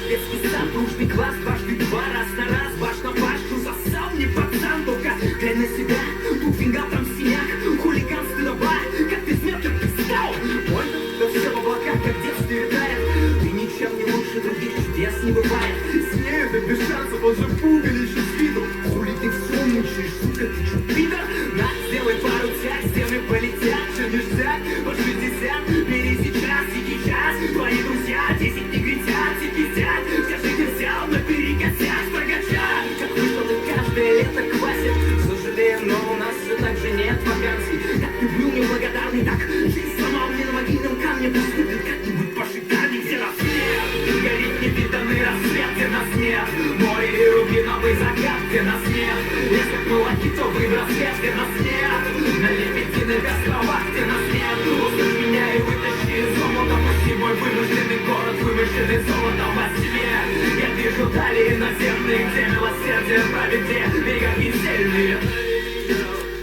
детский сад, дружный класс, дважды два, раз на раз, баш на башню засал мне пацан. Только глянь на себя, тут фингал, там синяк, хулиганство на бар, как ты с метром стал. Больно, да все в облаках, как в детстве летает. Ты ничем не лучше других, чудес не бывает. Смею, да без шансов, он же пугалище с виду. Хули ты все умничаешь, сука, ты чё, пидор? На, сделай пару тяг, стены полетят, все ништяк, по 60, бери сейчас, сиди час. Твои друзья 10 негритят и пиздят, скажи, ты взял, наперекосяк строгача. Как вышло, ты каждое лето квасит. К сожалению, но у нас все так же нет вакансий. Как ты был неблагодарный, так жизнь сломал мне на могильном камне. Пусть будет как-нибудь пошикарней, где рассвет. Горит невиданный рассвет, где нас нет. Море и рубиновый закат, где нас нет. Если б мы лакитовый браслет, где нас нет. На лебединых островах, где нас нет. Услышь меня и вытащи из омута. Пусти мой вымышленный город, вымышленный золотом во тьме. Я вижу дали наземные, где милосердие правит, где берега весельные.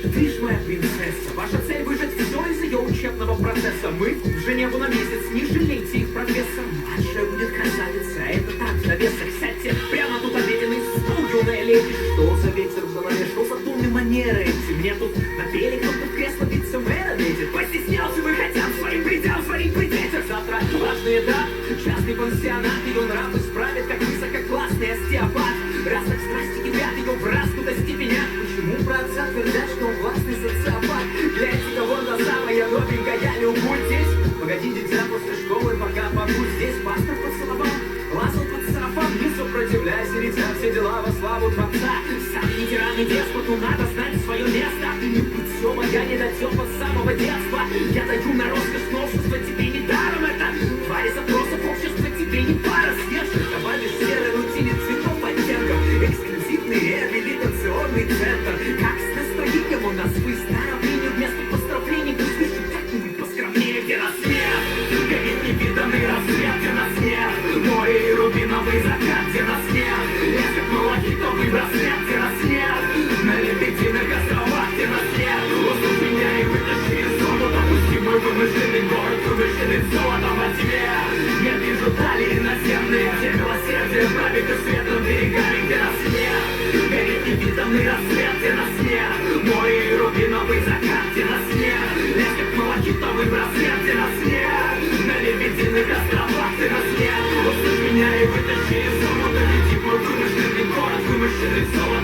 Ты ж моя принцесса, ваша цель выжать все из ее учебного процесса. Мы в Женеву на месяц, не жалейте их профессор. Младшая будет красавица, это так, в довесок. Сядьте прямо тут обеденный стул, юная леди. Что за ветер в голове, что за тонны манеры эти? Мне тут напели, кто-то в кресло вице-мэра метит. Постеснялся вы хотя бы своим предел, своим предетях. Завтра важный этап, частный пансионат. Ее нрав исправит, как высококлассный остеопат. Раз так страсти кипят, ее в раз куда степенят. Почему про отца твердят, что он властный социопат? Гляньте-ка вон та самая новенькая, любуйтесь. Погоди, дитя, после школы, пока побудь здесь. Пастор поцеловал, лазал под сарафан. Не сопротивляйся, дитя, все дела во славу Творца. Сам не тиран и деспоту, надо знать свое место. Ты не путёва, я недотёпа с самого детства. Я даю на роскошь новшества, тебе не даром это. Твари запросов общества, тебе не пара. Съешь, добавишь серой рутине цветов оттенков. Эксклюзивный реабилитационный центр. Как с настроением у нас вы старовление вместо поздравлений. Пусть звучит как-нибудь поскромнее, где рассвет. Горит невиданный рассвет, где нас нет. Море и рубиновый закат, где нас нет. Если б мы лакитовый браслет, где нас нет. На лебединых островах, где нас нет. Услышь меня и вытащи из омута. Пусти мой вымышленный город, вымышленный золотом во тьме. Я вижу дали наземные, где милосердие правит и светлым берегами, где нас нет. Горит невиданный рассвет, где нас нет. Море и рубиновый закат, где нас нет. Если б мы лакитовый браслет, где нас нет. На лебединых островах, где нас нет. Услышь меня и вытащи из омута. Веди мой вымышленный город, вымышленный золотом.